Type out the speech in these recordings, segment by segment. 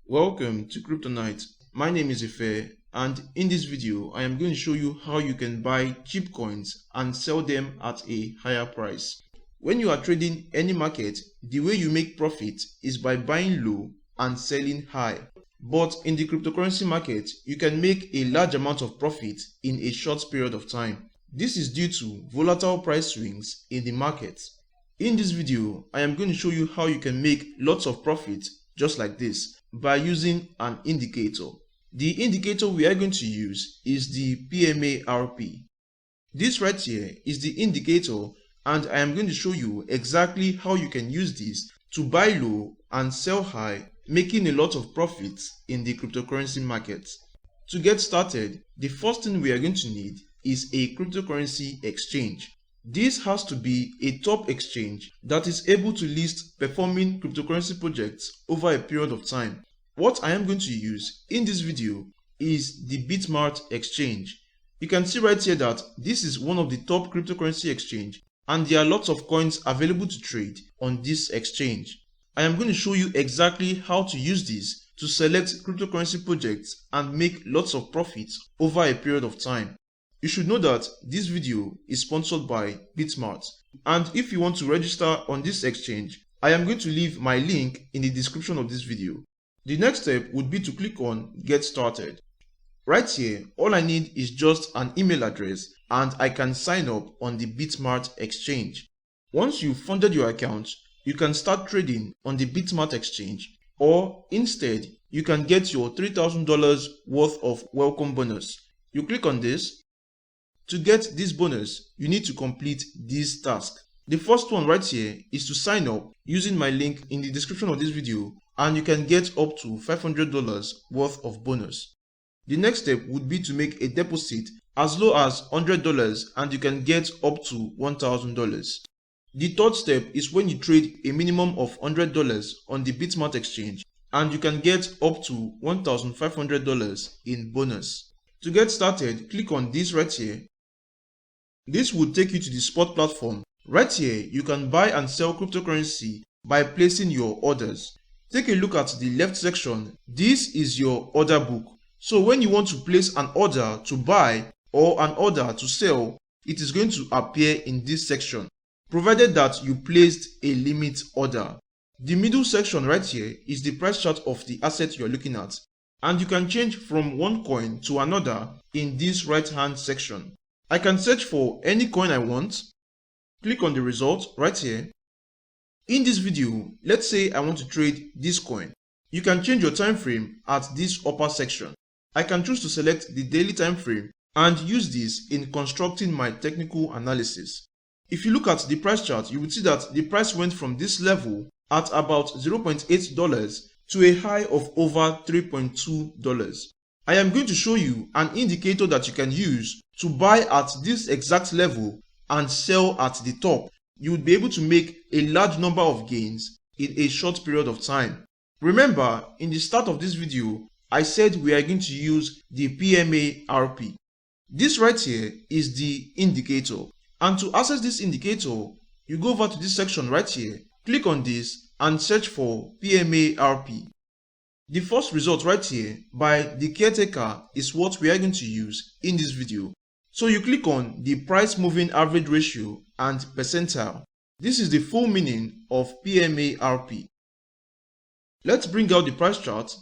Welcome to Crypto Night. My name is Ife, and in this video I am going to show you how you can buy cheap coins and sell them at a higher price. When you are trading any market, the way you make profit is by buying low and selling high. But in the cryptocurrency market, you can make a large amount of profit in a short period of time. This is due to volatile price swings in the market. In this video, I am going to show you how you can make lots of profit just like this by using an indicator. The indicator we are going to use is the PMARP. This right here is the indicator, and I am going to show you exactly how you can use this to buy low and sell high, making a lot of profits in the cryptocurrency market. To get started, the first thing we are going to need is a cryptocurrency exchange. This has to be a top exchange that is able to list performing cryptocurrency projects over a period of time. What I am going to use in this video is the Bitmart exchange. You can see right here that this is one of the top cryptocurrency exchange, and there are lots of coins available to trade on this exchange. I am going to show you exactly how to use this to select cryptocurrency projects and make lots of profits over a period of time. You should know that this video is sponsored by Bitmart, and if you want to register on this exchange, I am going to leave my link in the description of this video. The next step would be to click on Get Started. Right here, all I need is just an email address and I can sign up on the Bitmart exchange. Once you've funded your account, you can start trading on the Bitmart exchange, or instead, you can get your $3,000 worth of welcome bonus. You click on this. To get this bonus, you need to complete this task. The first one right here is to sign up using my link in the description of this video, and you can get up to $500 worth of bonus. The next step would be to make a deposit as low as $100 and you can get up to $1,000. The third step is when you trade a minimum of $100 on the Bitmart exchange and you can get up to $1,500 in bonus. To get started, click on this right here. This would take you to the spot platform. Right here, you can buy and sell cryptocurrency by placing your orders. Take a look at the left section. This is your order book. So when you want to place an order to buy or an order to sell, it is going to appear in this section, provided that you placed a limit order. The middle section right here is the price chart of the asset you are looking at, and you can change from one coin to another in this right hand section. I can search for any coin I want. Click on the result right here. In this video, let's say I want to trade this coin. You can change your time frame at this upper section. I can choose to select the daily time frame and use this in constructing my technical analysis. If you look at the price chart, you will see that the price went from this level at about $0.8 to a high of over $3.2. I am going to show you an indicator that you can use to buy at this exact level and sell at the top. You would be able to make a large number of gains in a short period of time. Remember, in the start of this video, I said we are going to use the PMARP. This right here is the indicator. And to access this indicator, you go over to this section right here, click on this and search for PMARP. The first result right here by the caretaker is what we are going to use in this video. So you click on the price moving average ratio and percentile. This is the full meaning of PMARP. Let's bring out the price chart.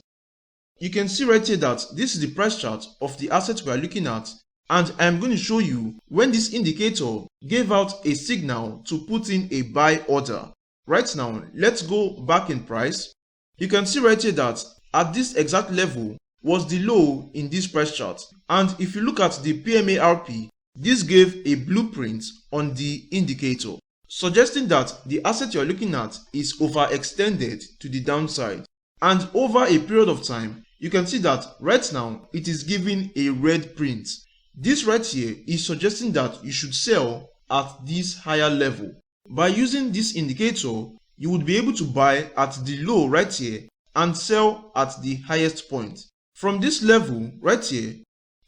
You can see right here that this is the price chart of the asset we are looking at, and I am going to show you when this indicator gave out a signal to put in a buy order. Right now, let's go back in price. You can see right here that at this exact level was the low in this price chart. And if you look at the PMARP, this gave a blueprint on the indicator, suggesting that the asset you are looking at is overextended to the downside. And over a period of time, you can see that right now it is giving a red print. This right here is suggesting that you should sell at this higher level. By using this indicator, you would be able to buy at the low right here and sell at the highest point. From this level right here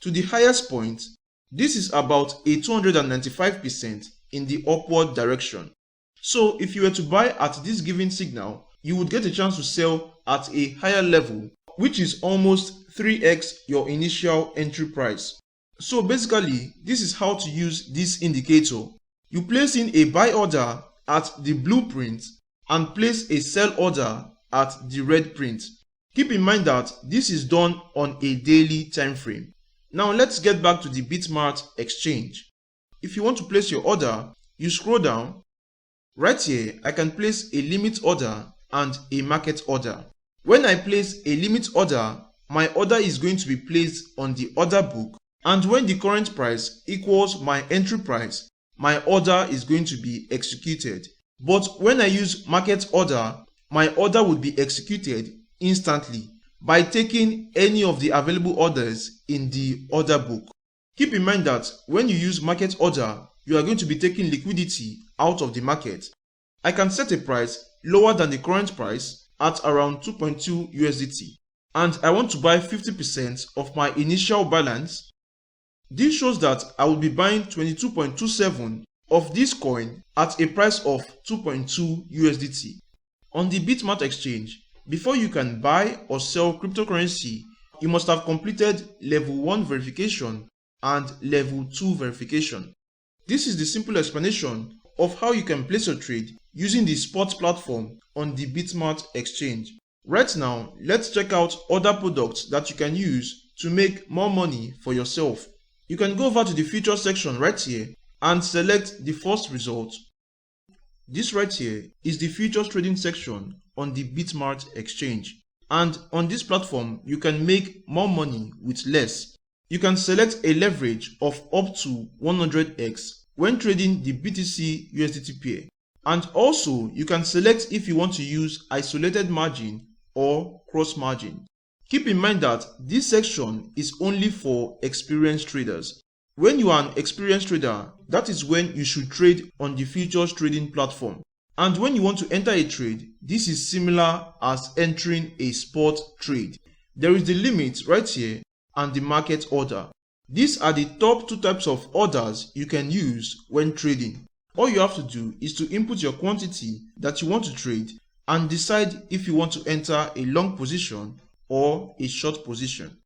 to the highest point, this is about a 295% in the upward direction. So if you were to buy at this given signal, you would get a chance to sell at a higher level which is almost 3x your initial entry price. So basically, this is how to use this indicator. You place in a buy order at the blue print and place a sell order at the red print. Keep in mind that this is done on a daily time frame. Now let's get back to the Bitmart exchange. If you want to place your order, you scroll down. Right here, I can place a limit order and a market order. When I place a limit order, my order is going to be placed on the order book, and when the current price equals my entry price, my order is going to be executed. But when I use market order, my order would be executed instantly by taking any of the available orders in the order book. Keep in mind that when you use market order, you are going to be taking liquidity out of the market. I can set a price lower than the current price at around 2.2 USDT, and I want to buy 50% of my initial balance. This shows that I will be buying 22.27 of this coin at a price of 2.2 USDT. On the Bitmart exchange, before you can buy or sell cryptocurrency, you must have completed level 1 verification and level 2 verification. This is the simple explanation of how you can place your trade using the spot platform on the Bitmart exchange. Right now, let's check out other products that you can use to make more money for yourself. You can go over to the feature section right here and select the first result. This right here is the futures trading section on the Bitmart exchange. And on this platform, you can make more money with less. You can select a leverage of up to 100x when trading the BTC USDT pair. And also, you can select if you want to use isolated margin or cross margin. Keep in mind that this section is only for experienced traders. When you are an experienced trader, that is when you should trade on the futures trading platform. And when you want to enter a trade, this is similar as entering a spot trade. There is the limit right here and the market order. These are the top two types of orders you can use when trading. All you have to do is to input your quantity that you want to trade and decide if you want to enter a long position or a short position.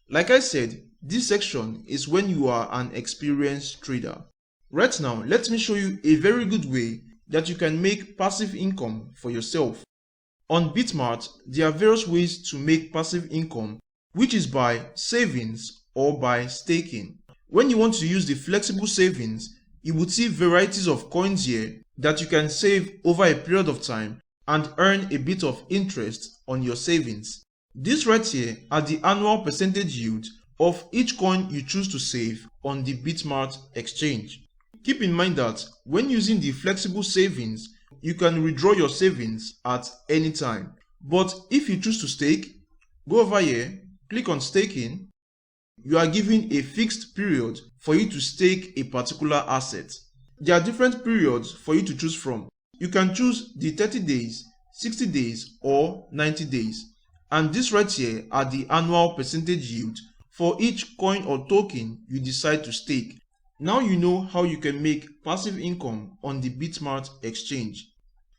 Like I said, this section is when you are an experienced trader. Right now, let me show you a very good way that you can make passive income for yourself. On Bitmart, there are various ways to make passive income, which is by savings or by staking. When you want to use the flexible savings, you would see varieties of coins here that you can save over a period of time and earn a bit of interest on your savings. This right here are the annual percentage yield of each coin you choose to save on the Bitmart exchange. Keep in mind that when using the flexible savings, you can withdraw your savings at any time. But if you choose to stake, go over here, click on staking. You are given a fixed period for you to stake a particular asset. There are different periods for you to choose from. You can choose the 30 days, 60 days, or 90 days. And this right here are the annual percentage yield for each coin or token you decide to stake. Now you know how you can make passive income on the Bitmart exchange.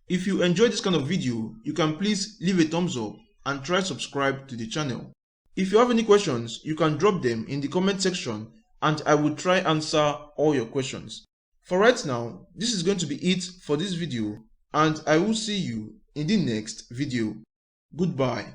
If you enjoyed this kind of video, you can please leave a thumbs up and try subscribe to the channel. If you have any questions, you can drop them in the comment section and I will try answer all your questions. For right now, this is going to be it for this video and I will see you in the next video. Goodbye.